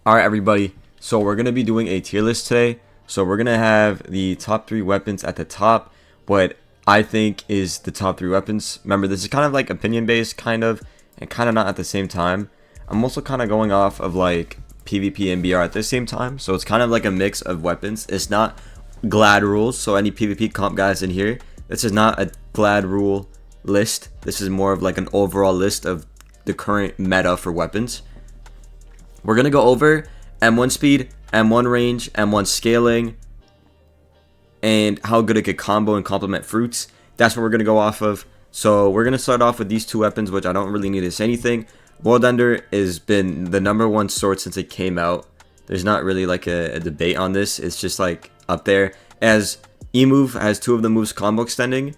Alright everybody, so we're going to be doing a tier list today. So we're going to have the top 3 weapons at the top, what I think is the top 3 weapons. Remember, this is kind of like opinion based, kind of, and kind of not at the same time. I'm also kind of going off of like PvP and BR at the same time, so it's kind of like a mix of weapons. It's not Glad rules, so any PvP comp guys in here, this is not a Glad rule list. This is more of like an overall list of the current meta for weapons. We're going to go over M1 speed, M1 range, M1 scaling, and how good it could combo and complement fruits. That's what we're going to go off of. So we're going to start off with these 2 weapons, which I don't really need to say anything. World Ender has been the #1 sword since it came out. There's not really like a debate on this. It's just like up there. As E-move has 2 of the moves combo extending.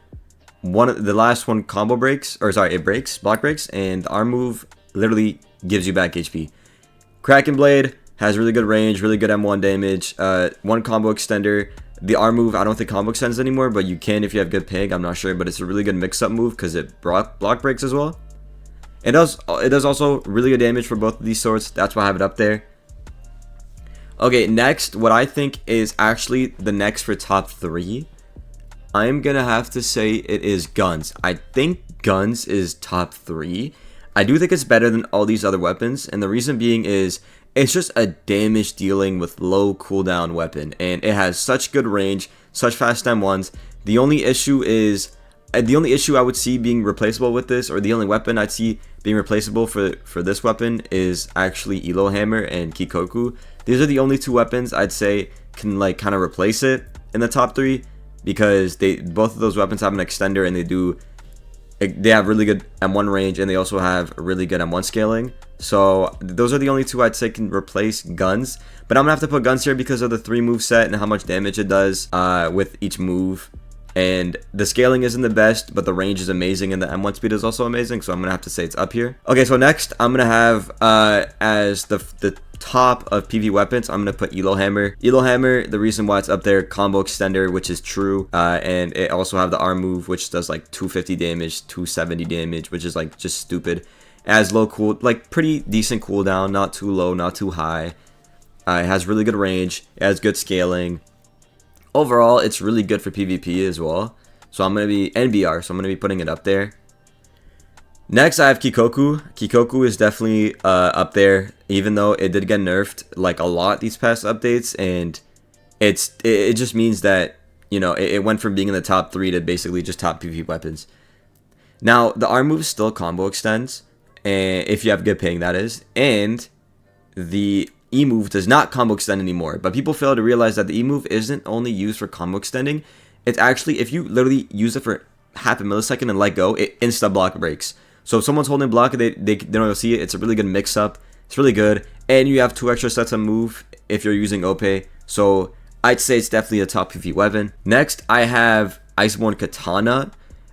The last one combo breaks, or sorry, it breaks, block breaks, and the arm move literally gives you back HP. Kraken Blade has really good range, really good M1 damage, 1 combo extender. The arm move, I don't think combo extends anymore, but you can if you have good ping. I'm not sure, but it's a really good mix-up move because it block breaks as well. It does also really good damage for both of these swords. That's why I have it up there. Okay, next, what I think is actually the next for top 3, I'm gonna have to say it is guns. I think guns is top 3. I do think it's better than all these other weapons, and the reason being is it's just a damage dealing with low cooldown weapon, and it has such good range, such fast M1s. The only issue I would see being replaceable with this, or the only weapon I'd see being replaceable for this weapon, is actually Elo Hammer and Kikoku. These are the only 2 weapons I'd say can like kind of replace it in the top 3, because both of those weapons have an extender, and they have really good M1 range, and they also have really good M1 scaling. So those are the only 2 I'd say can replace guns. But I'm gonna have to put guns here because of the 3 move set and how much damage it does with each move. And the scaling isn't the best, but the range is amazing, and the M1 speed is also amazing. So I'm gonna have to say it's up here. Okay, so next I'm gonna have as the top of PV weapons, I'm gonna put Elo Hammer. Elo Hammer, the reason why it's up there, combo extender, which is true, and it also have the arm move, which does like 250 damage, 270 damage, which is like just stupid. It has low cool, like pretty decent cooldown, not too low, not too high. It has really good range. It has good scaling. Overall, it's really good for PvP as well. So I'm gonna be NBR, so I'm gonna be putting it up there. Next, I have Kikoku. Kikoku is definitely up there, even though it did get nerfed like a lot these past updates, and it just means that, you know, it went from being in the top 3 to basically just top PvP weapons. Now, the arm move still combo extends, and if you have good ping, that is, and the E move does not combo extend anymore. But people fail to realize that the E move isn't only used for combo extending. It's actually, if you literally use it for half a millisecond and let go, it insta block breaks. So if someone's holding block, they don't see it. It's a really good mix up. It's really good, and you have 2 extra sets of move if you're using OP. So I'd say it's definitely a top PvP weapon. Next, I have Iceborne Katana.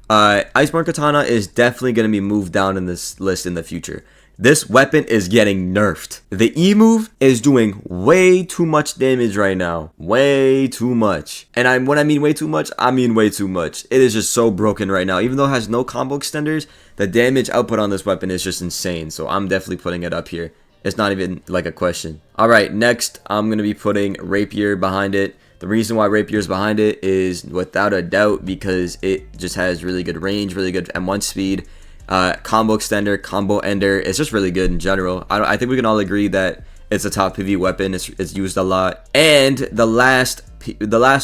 Iceborne Katana is definitely going to be moved down in this list in the future. This weapon is getting nerfed. The E move is doing way too much damage right now. Way too much. And when I mean way too much, I mean way too much. It is just so broken right now. Even though it has no combo extenders, the damage output on this weapon is just insane. So I'm definitely putting it up here. It's not even like a question. Alright, next I'm going to be putting Rapier behind it. The reason why Rapier is behind it is without a doubt because it just has really good range, really good M1 speed. Combo extender, combo ender. It's just really good in general. I think we can all agree that it's a top PvP weapon. It's used a lot. And the last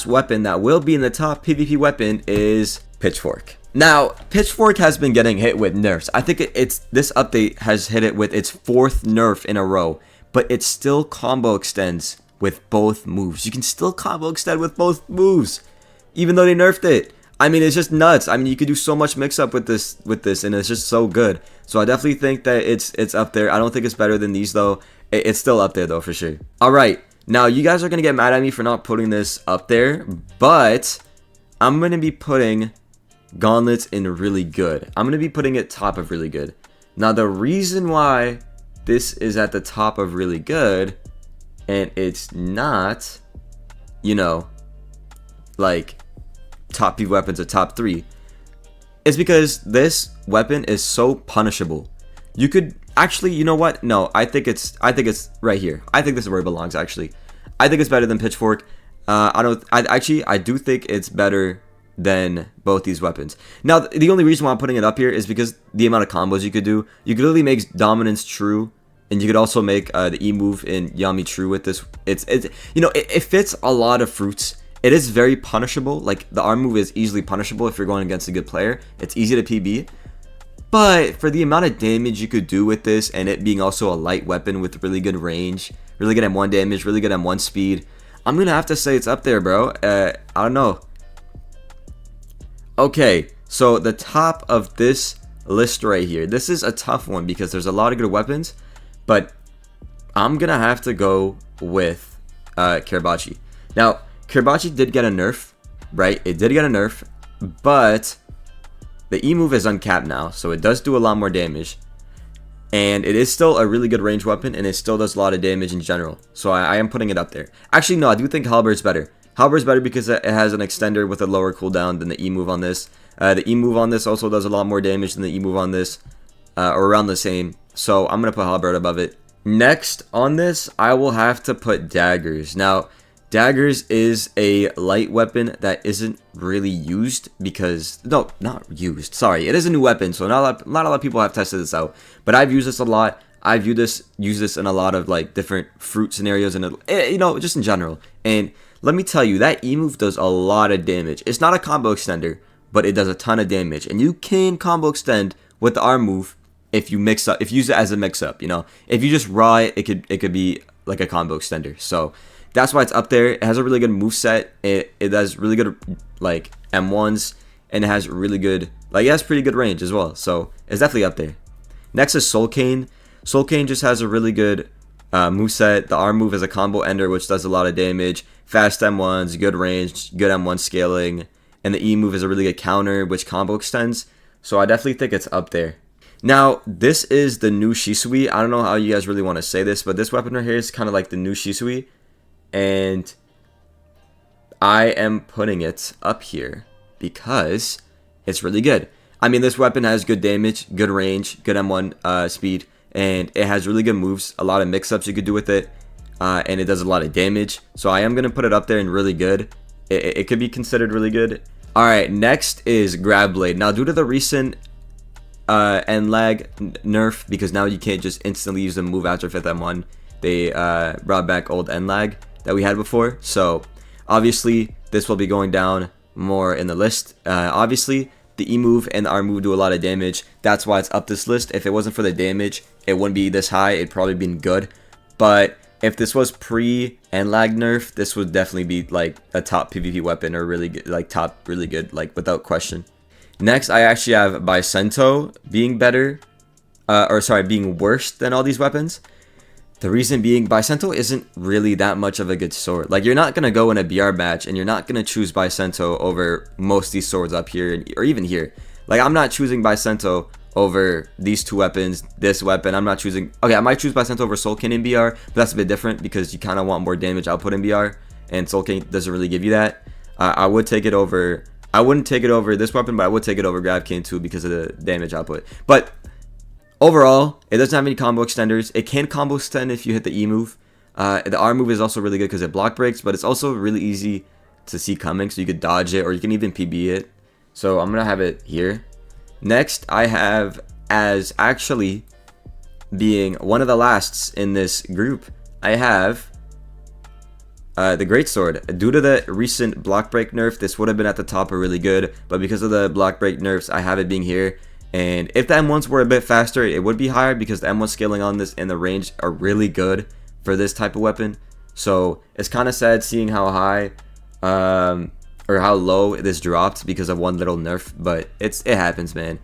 weapon that will be in the top PvP weapon is Pitchfork. Now, Pitchfork has been getting hit with nerfs. I think this update has hit it with its 4th nerf in a row, but it still combo extends with both moves. You can still combo extend with both moves, even though they nerfed it. I mean, it's just nuts. I mean, you could do so much mix-up with this, and it's just so good. So I definitely think that it's up there. I don't think it's better than these, though. It's still up there, though, for sure. All right. Now, you guys are going to get mad at me for not putting this up there, but I'm going to be putting Gauntlets in really good. I'm going to be putting it top of really good. Now, the reason why this is at the top of really good, and it's not, you know, like top PvP weapons or top 3, is because this weapon is so punishable. You could actually, you know what? No, I think it's right here. I think this is where it belongs. Actually, I think it's better than pitchfork. I do think it's better than both these weapons. Now, the only reason why I'm putting it up here is because the amount of combos you could do. You could literally make dominance true, and you could also make the E move in Yami true with this. It fits a lot of fruits. It is very punishable. Like, the arm move is easily punishable if you're going against a good player. It's easy to PB. But for the amount of damage you could do with this, and it being also a light weapon with really good range, really good M1 damage, really good M1 speed, I'm going to have to say it's up there, bro. I don't know. Okay, so the top of this list right here. This is a tough one because there's a lot of good weapons. But I'm going to have to go with Kirabachi. Now, Kirabachi did get a nerf, right? It did get a nerf, but the E move is uncapped now, so it does do a lot more damage. And it is still a really good range weapon, and it still does a lot of damage in general. So I am putting it up there. Actually, no, I do think Halber's better. Halber's better because it has an extender with a lower cooldown than the E move on this. The E move on this also does a lot more damage than the E move on this, or around the same. So I'm going to put Halberd above it. Next on this, I will have to put Daggers. Now, Daggers is a light weapon that isn't really used because... No, not used. Sorry. It is a new weapon, so not a lot of people have tested this out. But I've used this a lot. I've used this in a lot of like different fruit scenarios and, just in general. And let me tell you, that E move does a lot of damage. It's not a combo extender, but it does a ton of damage. And you can combo extend with the arm move if you use it as a mix-up, If you just raw it, it could be like a combo extender. So... that's why it's up there. It has a really good moveset. It has really good like M1s, and it has really good it has pretty good range as well. So it's definitely up there. Next is Soul Cane. Soul Cane just has a really good moveset. The arm move is a combo ender, which does a lot of damage. Fast M1s, good range, good M1 scaling, and the E move is a really good counter, which combo extends. So I definitely think it's up there. Now, this is the new Shisui. I don't know how you guys really want to say this, but this weapon right here is kind of like the new Shisui. And I am putting it up here because it's really good. I mean, this weapon has good damage, good range, good M1 speed, and it has really good moves, a lot of mix-ups you could do with it, and it does a lot of damage. So I am going to put it up there and really good. It could be considered really good. Alright, next is Grab Blade. Now, due to the recent end lag nerf, because now you can't just instantly use the move after 5th M1, they brought back old end lag that we had before. So obviously this will be going down more in the list. Obviously the E move and the R move do a lot of damage. That's why it's up this list. If it wasn't for the damage, it wouldn't be this high. It'd probably been good. But if this was pre and lag nerf, this would definitely be like a top PvP weapon, or really good, like top really good, like without question. Next, I actually have Bicento being better, being worse than all these weapons. The reason being, Bicento isn't really that much of a good sword. Like, you're not going to go in a BR match, and you're not going to choose Bicento over most of these swords up here, or even here. Like, I'm not choosing Bicento over these two weapons, this weapon. I'm not choosing... Okay, I might choose Bicento over Soul Cane in BR, but that's a bit different, because you kind of want more damage output in BR, and Soul Cane doesn't really give you that. I would take it over... I wouldn't take it over this weapon, but I would take it over Grab Cane too, because of the damage output. But... overall, it doesn't have any combo extenders. It can combo extend if you hit the E move. The R move is also really good because it block breaks, but it's also really easy to see coming, so you could dodge it, or you can even PB it. So I'm going to have it here. Next, I have, as actually being one of the lasts in this group, I have the Greatsword. Due to the recent block break nerf, this would have been at the top or really good, but because of the block break nerfs, I have it being here. And if the M1s were a bit faster, it would be higher, because the M1 scaling on this and the range are really good for this type of weapon. So it's kind of sad seeing how high or how low this dropped because of one little nerf, but it happens, man.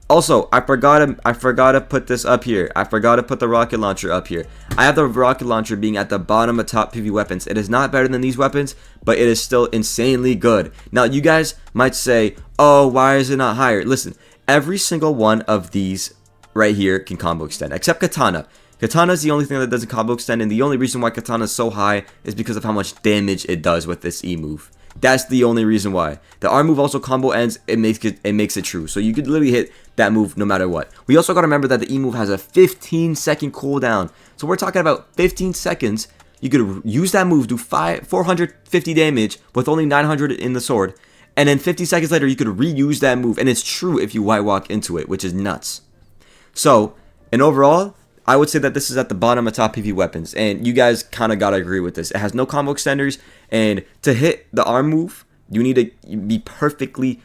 Also, I forgot to put this up here. I forgot to put the rocket launcher up here. I have the rocket launcher being at the bottom of top PV weapons. It is not better than these weapons, but it is still insanely good. Now, you guys might say, oh, why is it not higher? Listen, every single one of these right here can combo extend, except Katana. Katana is the only thing that doesn't combo extend, and the only reason why Katana is so high is because of how much damage it does with this E move. That's the only reason why. The R move also combo ends. It makes it true. So you could literally hit that move no matter what. We also got to remember that the E move has a 15-second cooldown. So we're talking about 15 seconds. You could use that move, do 450 damage with only 900 in the sword. And then 50 seconds later, you could reuse that move. And it's true if you white walk into it, which is nuts. So, and overall, I would say that this is at the bottom of top PvP weapons. And you guys kind of got to agree with this. It has no combo extenders. And to hit the arm move, you need to be perfectly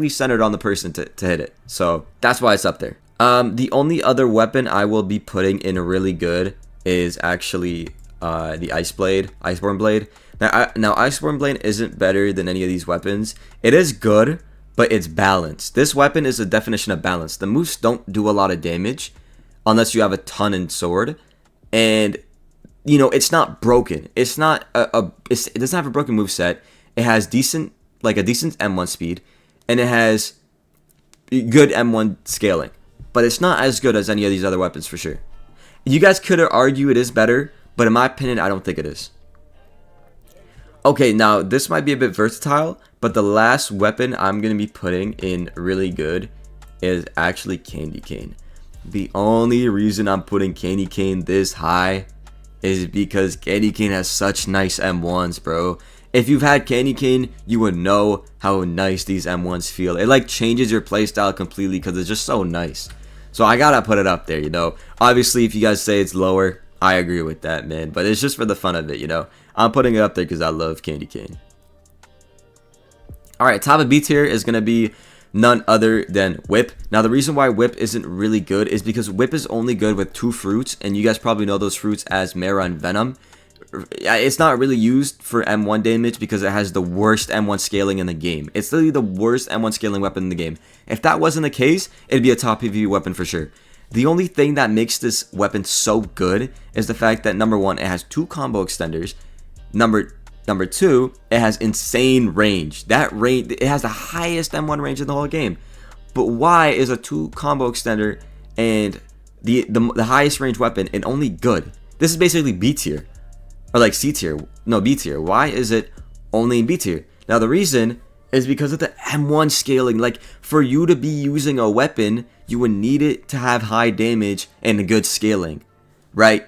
centered on the person to hit it. So that's why it's up there. The only other weapon I will be putting in really good is actually the Iceborne Blade. Now Iceborne Blade isn't better than any of these weapons. It is good, but it's balanced. This weapon is a definition of balance. The moves don't do a lot of damage unless you have a ton in sword, and you know it's not broken. It's not it doesn't have a broken move set. It has a decent M1 speed, and it has good M1 scaling, but it's not as good as any of these other weapons for sure. You guys could argue it is better, but in my opinion, I don't think it is. Okay, now this might be a bit versatile, but the last weapon I'm going to be putting in really good is actually Candy Cane. The only reason I'm putting Candy Cane this high is because Candy Cane has such nice M1s, bro. If you've had Candy Cane, you would know how nice these M1s feel. It like changes your playstyle completely because it's just so nice. So I gotta put it up there, you know. Obviously, if you guys say it's lower, I agree with that, man. But it's just for the fun of it, you know. I'm putting it up there because I love Candy Cane. Alright, top of B tier is going to be none other than Whip. Now, the reason why Whip isn't really good is because Whip is only good with 2 fruits. And you guys probably know those fruits as Mara and Venom. It's not really used for M1 damage because it has the worst M1 scaling in the game. It's literally the worst M1 scaling weapon in the game. If that wasn't the case, it'd be a top PvP weapon for sure. The only thing that makes this weapon so good is the fact that number 1, it has 2 combo extenders. Number 2, it has insane range. That range, it has the highest M1 range in the whole game. But why is a 2 combo extender and the highest range weapon and only good? This is basically B tier. Or like C tier. No, B tier. Why is it only in B tier? Now the reason is because of the M1 scaling. Like, for you to be using a weapon, you would need it to have high damage and good scaling, right?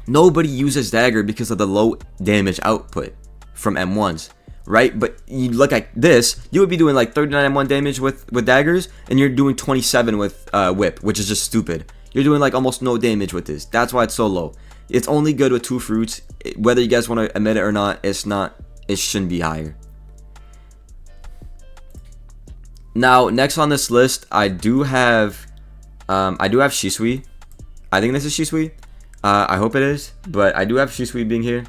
Nobody uses dagger because of the low damage output from M1s, right? But you look at this, you would be doing like 39 M1 damage with daggers, and you're doing 27 with whip, which is just stupid. You're doing like almost no damage with this. That's why it's so low. It's only good with 2 fruits. Whether you guys want to admit it or not, it shouldn't be higher. Now, next on this list, I do have Shisui. I think this is Shisui. I hope it is, but I do have Shisui being here.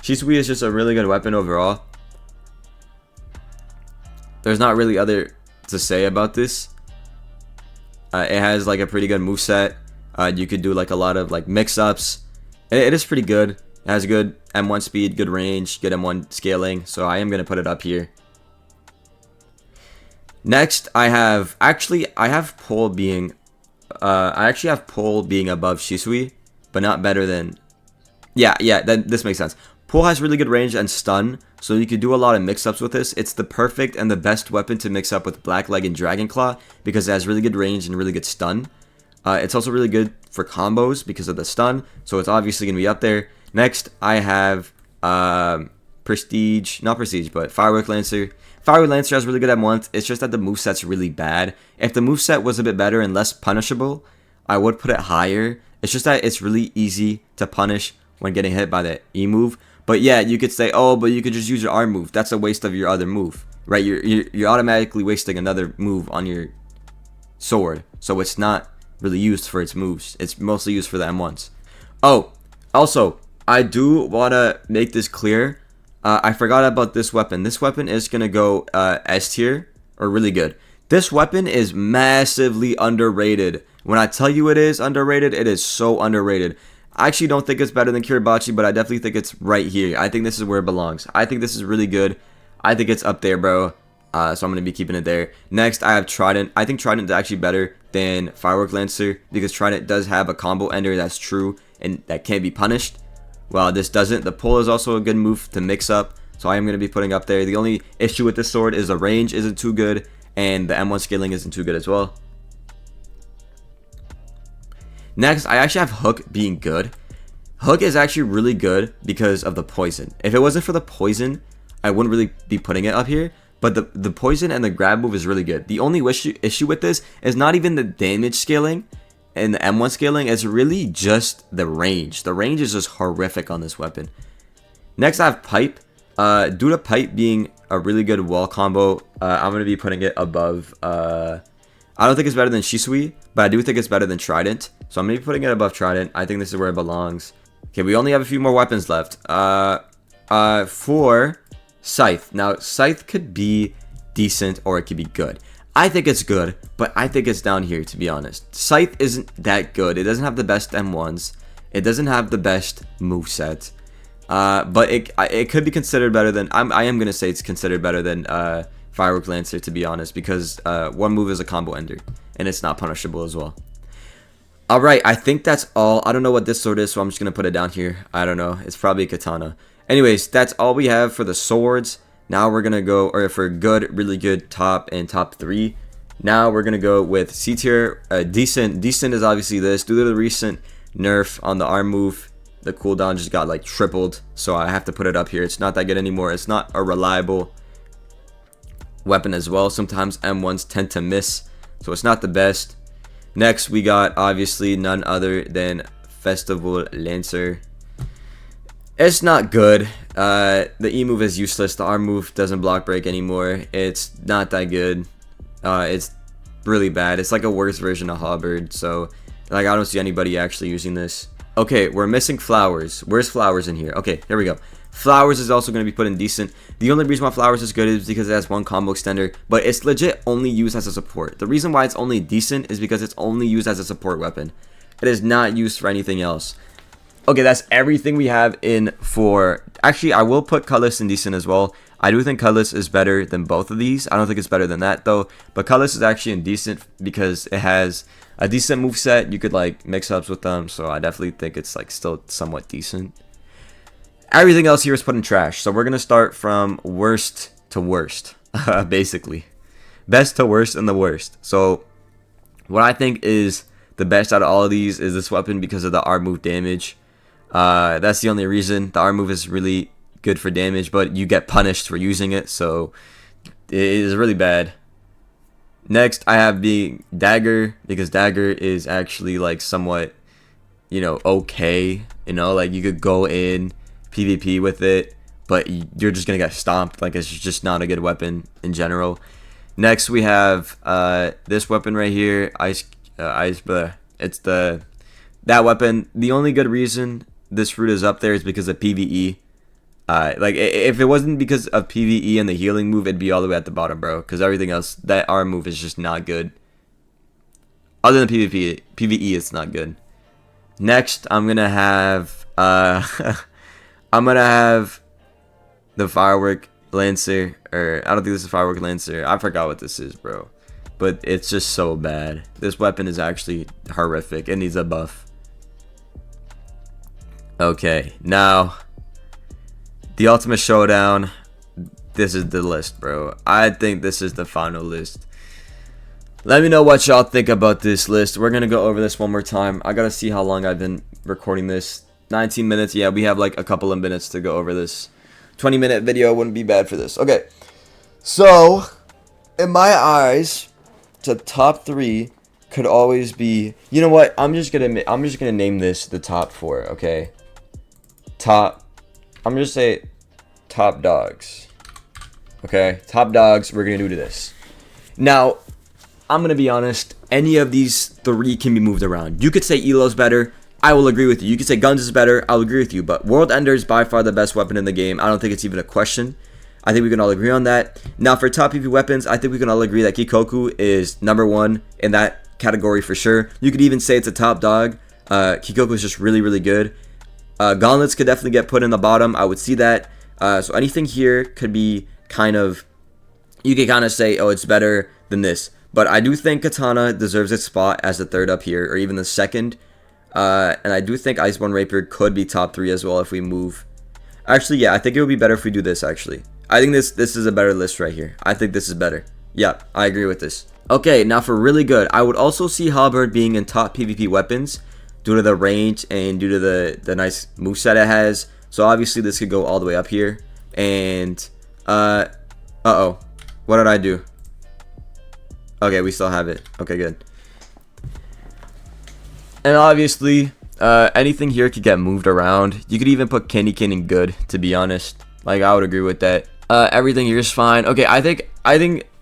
Shisui is just a really good weapon overall. There's not really other to say about this. It has like a pretty good moveset. You could do like a lot of like mix-ups. It is pretty good. It has good M1 speed, good range, good M1 scaling. So I am going to put it up here. Next, I have Pole being above Shisui, but not better than. Yeah, this makes sense. Pole has really good range and stun, so you could do a lot of mix-ups with this. It's the perfect and the best weapon to mix up with Blackleg and Dragon Claw because it has really good range and really good stun. It's also really good for combos because of the stun, so it's obviously going to be up there. Next, I have Firework Lancer. Firework Lancer has really good M1. It's just that the moveset's really bad. If the moveset was a bit better and less punishable, I would put it higher. It's just that it's really easy to punish when getting hit by the E move. But yeah, you could say, oh, but you could just use your arm move. That's a waste of your other move, right? You're automatically wasting another move on your sword. So it's not really used for its moves. It's mostly used for the M1s. Oh, also, I do want to make this clear. I forgot about this weapon. This weapon is going to go S tier, or really good. This weapon is massively underrated. When I tell you it is underrated, it is so underrated. I actually don't think it's better than Kiribachi, but I definitely think it's right here. I think this is where it belongs. I think this is really good. I think it's up there, bro. So I'm going to be keeping it there. Next, I have Trident. I think Trident is actually better than Firework Lancer because Trident does have a combo ender that's true and that can't be punished. Well, this doesn't. The pull is also a good move to mix up, so I am going to be putting up there. The only issue with this sword is the range isn't too good, and the M1 scaling isn't too good as well. Next, I actually have Hook being good. Hook is actually really good because of the poison. If it wasn't for the poison, I wouldn't really be putting it up here. But the poison and the grab move is really good. The only issue with this is not even the damage scaling and the M1 scaling. It's really just the range. The range is just horrific on this weapon. Next, I have Pipe. Due to Pipe being a really good wall combo, I'm going to be putting it above... I don't think it's better than Shisui, but I do think it's better than Trident. So I'm going to be putting it above Trident. I think this is where it belongs. Okay, we only have a few more weapons left. For Scythe. Now, Scythe could be decent or it could be good. I think it's good, but I think it's down here, to be honest. Scythe isn't that good. It doesn't have the best M1s. It doesn't have the best moveset. But it could be considered better than... I am going to say it's considered better than Firework Lancer, to be honest, because one move is a combo ender, and it's not punishable as well. Alright, I think that's all. I don't know what this sword is, so I'm just going to put it down here. I don't know. It's probably a katana. Anyways, that's all we have for the swords. Now we're going to go, or for good, really good top and top 3. Now we're going to go with C tier. Decent. Decent is obviously this. Due to the recent nerf on the arm move, the cooldown just got like tripled. So I have to put it up here. It's not that good anymore. It's not a reliable weapon as well. Sometimes M1s tend to miss, so it's not the best. Next, we got obviously none other than Festival Lancer. It's not good. The E move is useless. The arm move doesn't block break anymore. It's not that good. It's really bad. It's like a worse version of Halberd. So, like, I don't see anybody actually using this. Okay, we're missing Flowers. Where's Flowers in here? Okay, here we go. Flowers is also going to be put in decent. The only reason why Flowers is good is because it has one combo extender, but it's legit only used as a support. The reason why it's only decent is because it's only used as a support weapon. It is not used for anything else. Okay, that's everything we have in for... Actually, I will put Cutlass in decent as well. I do think Cutlass is better than both of these. I don't think it's better than that, though. But Cutlass is actually in decent because it has a decent moveset. You could, like, mix ups with them, so I definitely think it's, like, still somewhat decent. Everything else here is put in trash. So we're going to start from worst to worst, basically. Best to worst and the worst. So what I think is the best out of all of these is this weapon because of the R move damage. That's the only reason. The R move is really good for damage, but you get punished for using it. So it is really bad. Next, I have the Dagger because Dagger is actually like somewhat, you know, okay. You know, like you could go in PvP with it, but you're just gonna get stomped. Like, it's just not a good weapon in general. Next, we have this weapon right here, it's that weapon. The only good reason this fruit is up there is because of PvE. Like, if it wasn't because of PvE and the healing move, it'd be all the way at the bottom, bro, because everything else, that R move is just not good. Other than PvE, it's not good. Next, I'm gonna have I'm gonna have the Firework Lancer, or I don't think this is Firework Lancer. I forgot what this is, bro. But it's just so bad. This weapon is actually horrific. It needs a buff. Okay, now the Ultimate Showdown. This is the list, bro. I think this is the final list. Let me know what y'all think about this list. We're gonna go over this one more time. I gotta see how long I've been recording this. 19 minutes. Yeah, we have like a couple of minutes to go over this. 20-minute video wouldn't be bad for this. Okay, so in my eyes, the top 3 could always be. You know what? I'm just gonna name this the top 4. Okay. I'm gonna say top dogs. Okay, top dogs. We're gonna do this. Now, I'm gonna be honest. Any of these 3 can be moved around. You could say Elo's better. I will agree with you. You could say Guns is better. I'll agree with you. But World Ender is by far the best weapon in the game. I don't think it's even a question. I think we can all agree on that. Now, for top PvP weapons, I think we can all agree that Kikoku is #1 in that category for sure. You could even say it's a top dog. Kikoku is just really, really good. Gauntlets could definitely get put in the bottom. I would see that. So anything here could be kind of... You could kind of say, oh, it's better than this. But I do think Katana deserves its spot as the 3rd up here, or even the 2nd. And I do think Iceborne Rapier could be top 3 as well if we move. Actually, yeah, I think it would be better if we do this, actually. I think this is a better list right here. I think this is better. Yeah, I agree with this. Okay, now for really good, I would also see Halberd being in top PvP weapons due to the range and due to the nice moveset it has. So obviously this could go all the way up here. And, uh-oh. What did I do? Okay, we still have it. Okay, good. And obviously, anything here could get moved around. You could even put Candy Cane in good, to be honest. Like, I would agree with that. Everything here is fine. Okay, I think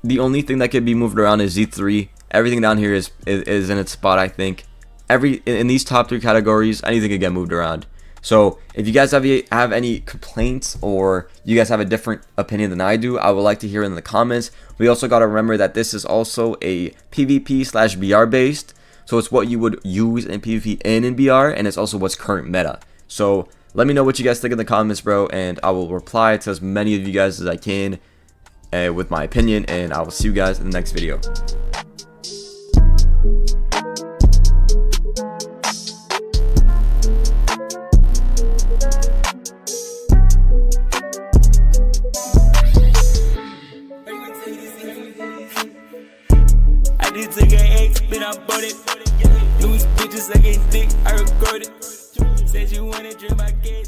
the only thing that could be moved around is Z3. Everything down here is in its spot, I think. In these top 3 categories, anything could get moved around. So if you guys have any complaints or you guys have a different opinion than I do, I would like to hear in the comments. We also got to remember that this is also a PvP/BR based. So it's what you would use in PvP and in BR, and it's also what's current meta. So let me know what you guys think in the comments, bro, and I will reply to as many of you guys as I can with my opinion, and I will see you guys in the next video. I did take an X, but I bought it. Loose bitches like a stick, I record it. Said you wanna drink my game.